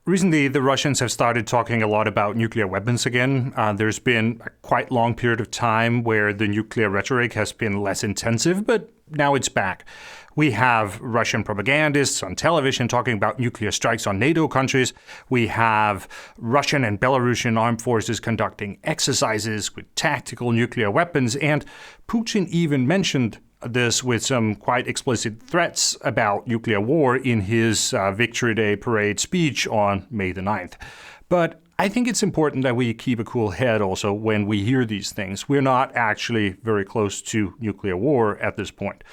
Recently, the Russians have started talking a lot about nuclear weapons again. There's been a quite long period of time where the nuclear rhetoric has been less intensive, but now it's back. We have Russian propagandists on television talking about nuclear strikes on NATO countries. We have Russian and Belarusian armed forces conducting exercises with tactical nuclear weapons, and Putin even mentioned this with some quite explicit threats about nuclear war in his Victory Day parade speech on May the 9th. But I think it's important that we keep a cool head also when we hear these things. We're not actually very close to nuclear war at this point.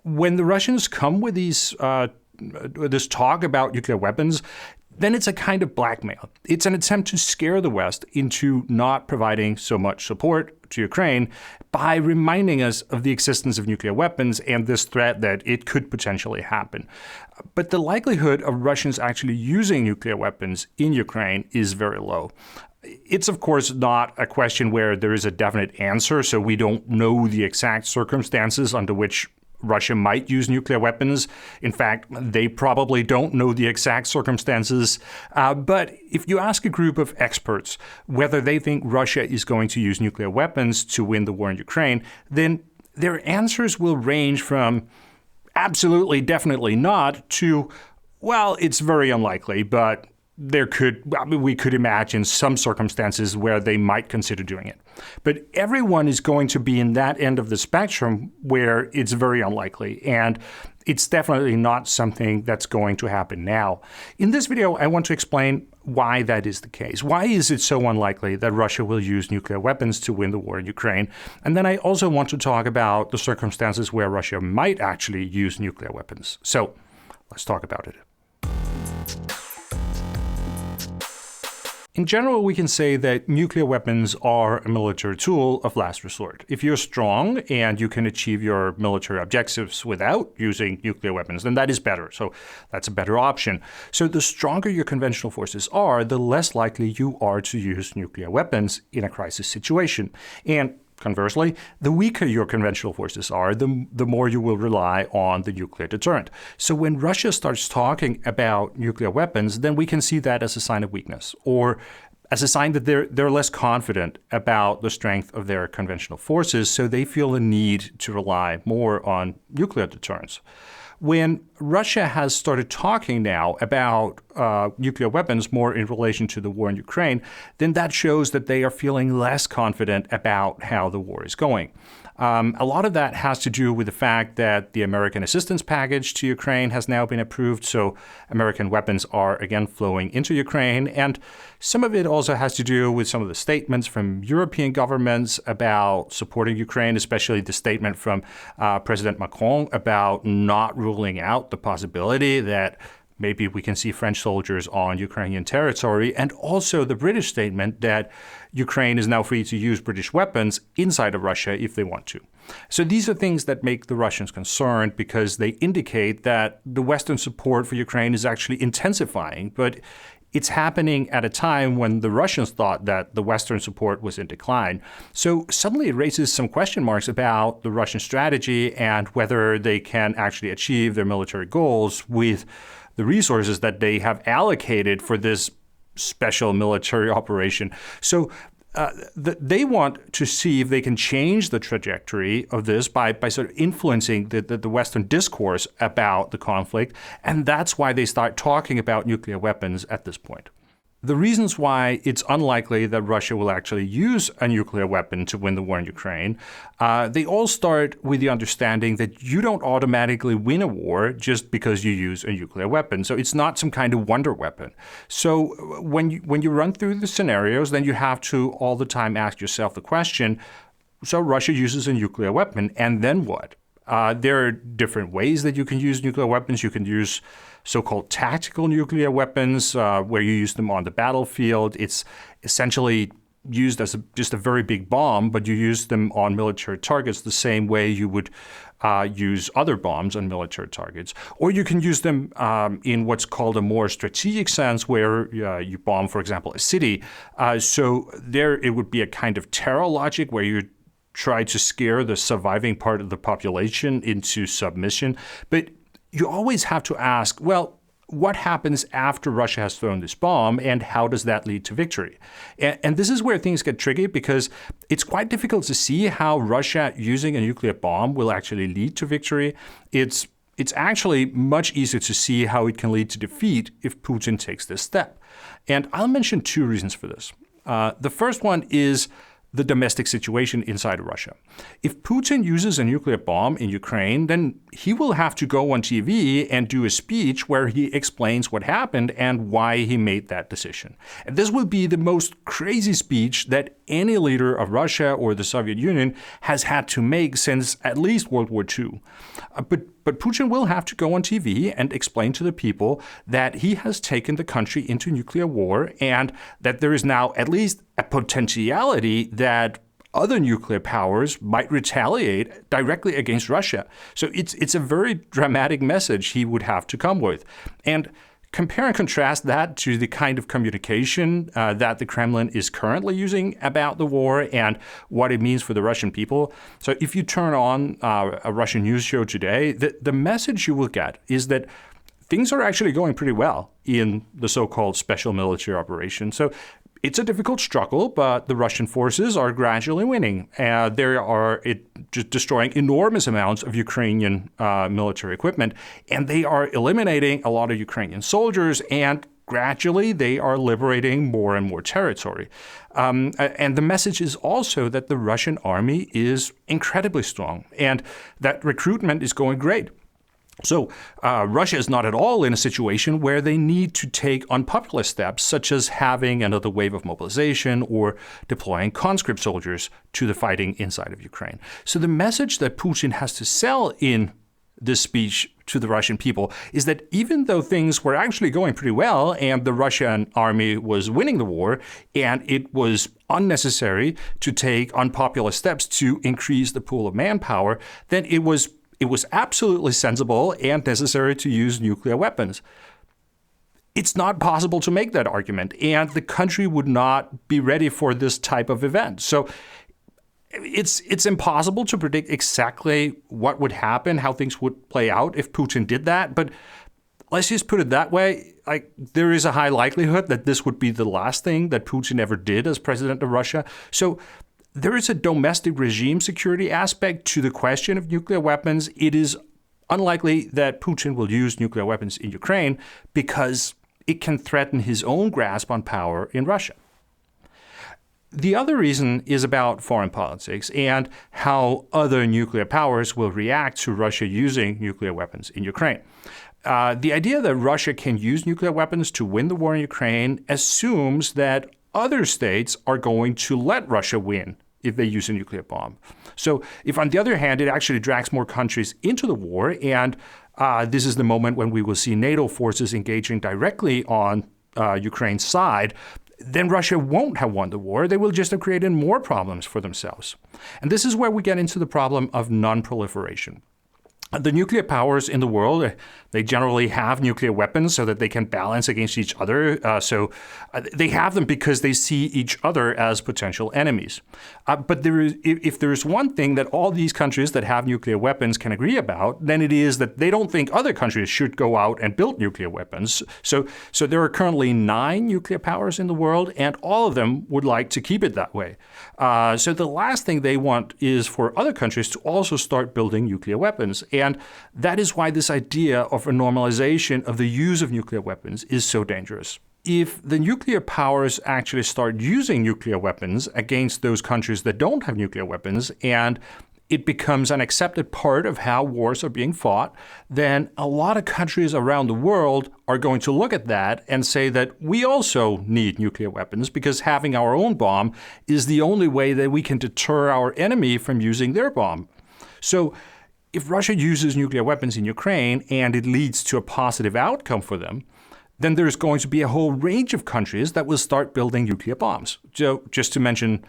When the Russians come with this talk about nuclear weapons, then it's a kind of blackmail. It's an attempt to scare the West into not providing so much support to Ukraine by reminding us of the existence of nuclear weapons and this threat that it could potentially happen. But the likelihood of Russians actually using nuclear weapons in Ukraine is very low. It's, of course, not a question where there is a definite answer, so we don't know the exact circumstances under which Russia might use nuclear weapons. In fact, they probably don't know the exact circumstances. But if you ask a group of experts whether they think Russia is going to use nuclear weapons to win the war in Ukraine, then their answers will range from absolutely, definitely not to, well, it's very unlikely, but we could imagine some circumstances where they might consider doing it. But everyone is going to be in that end of the spectrum where it's very unlikely. And it's definitely not something that's going to happen now. In this video, I want to explain why that is the case. Why is it so unlikely that Russia will use nuclear weapons to win the war in Ukraine? And then I also want to talk about the circumstances where Russia might actually use nuclear weapons. So let's talk about it. In general, we can say that nuclear weapons are a military tool of last resort. If you're strong and you can achieve your military objectives without using nuclear weapons, then that is better. So that's a better option. So the stronger your conventional forces are, the less likely you are to use nuclear weapons in a crisis situation. And conversely, the weaker your conventional forces are, the more you will rely on the nuclear deterrent. So when Russia starts talking about nuclear weapons, then we can see that as a sign of weakness, or as a sign that they're less confident about the strength of their conventional forces, so they feel a need to rely more on nuclear deterrence. When Russia has started talking now about nuclear weapons more in relation to the war in Ukraine, then that shows that they are feeling less confident about how the war is going. A lot of that has to do with the fact that the American assistance package to Ukraine has now been approved, so American weapons are again flowing into Ukraine. And some of it also has to do with some of the statements from European governments about supporting Ukraine, especially the statement from President Macron about not ruling out the possibility that maybe we can see French soldiers on Ukrainian territory, and also the British statement that Ukraine is now free to use British weapons inside of Russia if they want to. So these are things that make the Russians concerned because they indicate that the Western support for Ukraine is actually intensifying, but it's happening at a time when the Russians thought that the Western support was in decline. So suddenly it raises some question marks about the Russian strategy and whether they can actually achieve their military goals with the resources that they have allocated for this special military operation. So they want to see if they can change the trajectory of this by sort of influencing the Western discourse about the conflict. And that's why they start talking about nuclear weapons at this point. The reasons why it's unlikely that Russia will actually use a nuclear weapon to win the war in Ukraine, they all start with the understanding that you don't automatically win a war just because you use a nuclear weapon. So it's not some kind of wonder weapon. So when you run through the scenarios, then you have to all the time ask yourself the question, so Russia uses a nuclear weapon, and then what? There are different ways that you can use nuclear weapons. You can use so-called tactical nuclear weapons, where you use them on the battlefield. It's essentially used as just a very big bomb, but you use them on military targets the same way you would use other bombs on military targets. Or you can use them in what's called a more strategic sense, where you bomb, for example, a city. So there it would be a kind of terror logic where you try to scare the surviving part of the population into submission. But you always have to ask, well, what happens after Russia has thrown this bomb and how does that lead to victory? And this is where things get tricky because it's quite difficult to see how Russia using a nuclear bomb will actually lead to victory. It's actually much easier to see how it can lead to defeat if Putin takes this step. And I'll mention two reasons for this. The first one is the domestic situation inside Russia. If Putin uses a nuclear bomb in Ukraine, then he will have to go on TV and do a speech where he explains what happened and why he made that decision. And this will be the most crazy speech that any leader of Russia or the Soviet Union has had to make since at least World War II. But Putin will have to go on TV and explain to the people that he has taken the country into nuclear war and that there is now at least a potentiality that other nuclear powers might retaliate directly against Russia. So it's a very dramatic message he would have to come with. And compare and contrast that to the kind of communication that the Kremlin is currently using about the war and what it means for the Russian people. So if you turn on a Russian news show today, the message you will get is that things are actually going pretty well in the so-called special military operation. So it's a difficult struggle, but the Russian forces are gradually winning. They are destroying enormous amounts of Ukrainian military equipment, and they are eliminating a lot of Ukrainian soldiers, and gradually they are liberating more and more territory. And the message is also that the Russian army is incredibly strong, and that recruitment is going great. So Russia is not at all in a situation where they need to take unpopular steps, such as having another wave of mobilization or deploying conscript soldiers to the fighting inside of Ukraine. So the message that Putin has to sell in this speech to the Russian people is that even though things were actually going pretty well and the Russian army was winning the war and it was unnecessary to take unpopular steps to increase the pool of manpower, then it was absolutely sensible and necessary to use nuclear weapons. It's not possible to make that argument, and the country would not be ready for this type of event. So it's impossible to predict exactly what would happen, how things would play out if Putin did that. But let's just put it that way. There is a high likelihood that this would be the last thing that Putin ever did as president of Russia. So there is a domestic regime security aspect to the question of nuclear weapons. It is unlikely that Putin will use nuclear weapons in Ukraine because it can threaten his own grasp on power in Russia. The other reason is about foreign politics and how other nuclear powers will react to Russia using nuclear weapons in Ukraine. The idea that Russia can use nuclear weapons to win the war in Ukraine assumes that other states are going to let Russia win if they use a nuclear bomb. So if, on the other hand, it actually drags more countries into the war, and this is the moment when we will see NATO forces engaging directly on Ukraine's side, then Russia won't have won the war. They will just have created more problems for themselves. And this is where we get into the problem of non-proliferation. The nuclear powers in the world, they generally have nuclear weapons so that they can balance against each other. So they have them because they see each other as potential enemies. But if there is one thing that all these countries that have nuclear weapons can agree about, then it is that they don't think other countries should go out and build nuclear weapons. So there are currently 9 nuclear powers in the world, and all of them would like to keep it that way. So the last thing they want is for other countries to also start building nuclear weapons. And that is why this idea of a normalization of the use of nuclear weapons is so dangerous. If the nuclear powers actually start using nuclear weapons against those countries that don't have nuclear weapons, and it becomes an accepted part of how wars are being fought, then a lot of countries around the world are going to look at that and say that we also need nuclear weapons because having our own bomb is the only way that we can deter our enemy from using their bomb. So if Russia uses nuclear weapons in Ukraine and it leads to a positive outcome for them, then there's going to be a whole range of countries that will start building nuclear bombs. So just to mention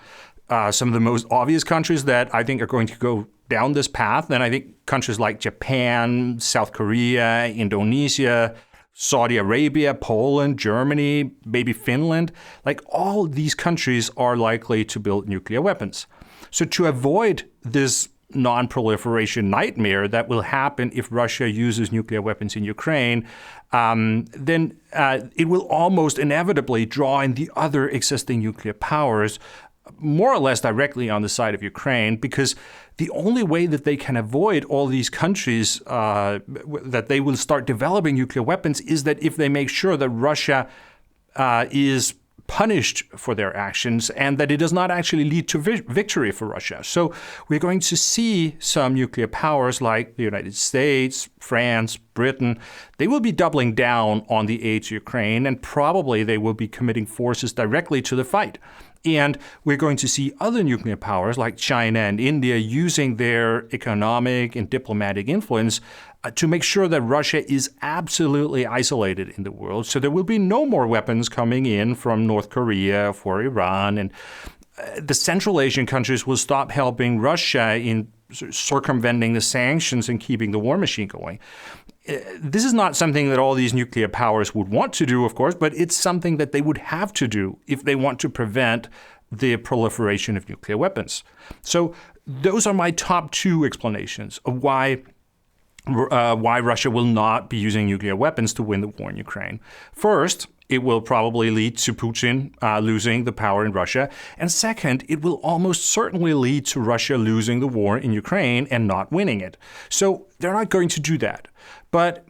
some of the most obvious countries that I think are going to go down this path, then I think countries like Japan, South Korea, Indonesia, Saudi Arabia, Poland, Germany, maybe Finland, like all these countries are likely to build nuclear weapons. So to avoid this non-proliferation nightmare that will happen if Russia uses nuclear weapons in Ukraine, then it will almost inevitably draw in the other existing nuclear powers more or less directly on the side of Ukraine, because the only way that they can avoid all these countries that they will start developing nuclear weapons is that if they make sure that Russia is punished for their actions and that it does not actually lead to victory for Russia. So we're going to see some nuclear powers like the United States, France, Britain, they will be doubling down on the aid to Ukraine, and probably they will be committing forces directly to the fight. And we're going to see other nuclear powers like China and India using their economic and diplomatic influence to make sure that Russia is absolutely isolated in the world. So there will be no more weapons coming in from North Korea for Iran. And the Central Asian countries will stop helping Russia in circumventing the sanctions and keeping the war machine going. This is not something that all these nuclear powers would want to do, of course, but it's something that they would have to do if they want to prevent the proliferation of nuclear weapons. So those are my top two explanations of why Russia will not be using nuclear weapons to win the war in Ukraine. First, it will probably lead to Putin losing the power in Russia. And second, it will almost certainly lead to Russia losing the war in Ukraine and not winning it. So they're not going to do that. But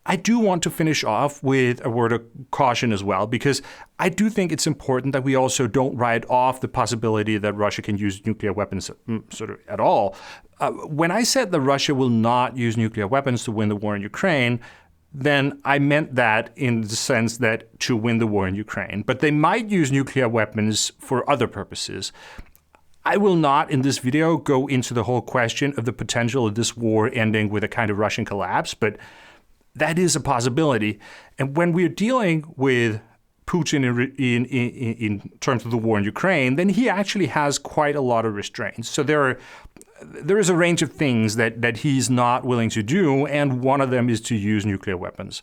I do want to finish off with a word of caution as well, because I do think it's important that we also don't write off the possibility that Russia can use nuclear weapons sort of at all. When I said that Russia will not use nuclear weapons to win the war in Ukraine, then I meant that in the sense that to win the war in Ukraine. But they might use nuclear weapons for other purposes. I will not, in this video, go into the whole question of the potential of this war ending with a kind of Russian collapse, but that is a possibility. And when we're dealing with Putin in terms of the war in Ukraine, then he actually has quite a lot of restraints. So there is a range of things that he's not willing to do, and one of them is to use nuclear weapons.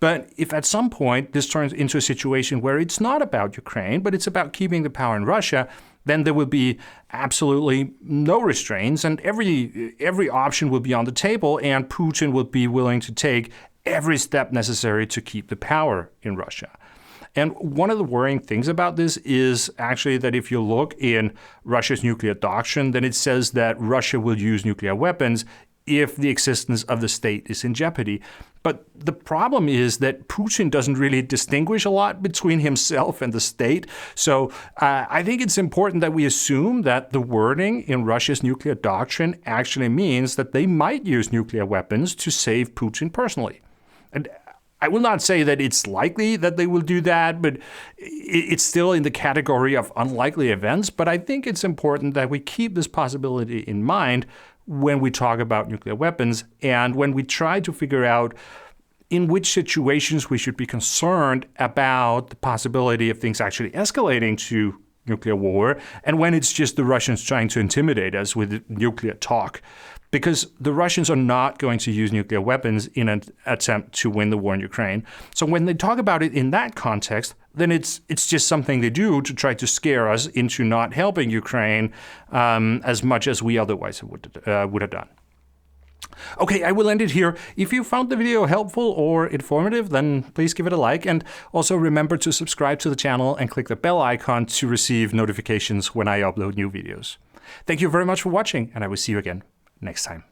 But if at some point this turns into a situation where it's not about Ukraine, but it's about keeping the power in Russia, then there will be absolutely no restraints, and every option will be on the table, and Putin will be willing to take every step necessary to keep the power in Russia. And one of the worrying things about this is actually that if you look in Russia's nuclear doctrine, then it says that Russia will use nuclear weapons if the existence of the state is in jeopardy. But the problem is that Putin doesn't really distinguish a lot between himself and the state. So I think it's important that we assume that the wording in Russia's nuclear doctrine actually means that they might use nuclear weapons to save Putin personally. And I will not say that it's likely that they will do that, but it's still in the category of unlikely events. But I think it's important that we keep this possibility in mind when we talk about nuclear weapons and when we try to figure out in which situations we should be concerned about the possibility of things actually escalating to nuclear war and when it's just the Russians trying to intimidate us with nuclear talk. Because the Russians are not going to use nuclear weapons in an attempt to win the war in Ukraine. So when they talk about it in that context, then it's just something they do to try to scare us into not helping Ukraine as much as we otherwise would have done. Okay, I will end it here. If you found the video helpful or informative, then please give it a like. And also remember to subscribe to the channel and click the bell icon to receive notifications when I upload new videos. Thank you very much for watching, and I will see you again next time.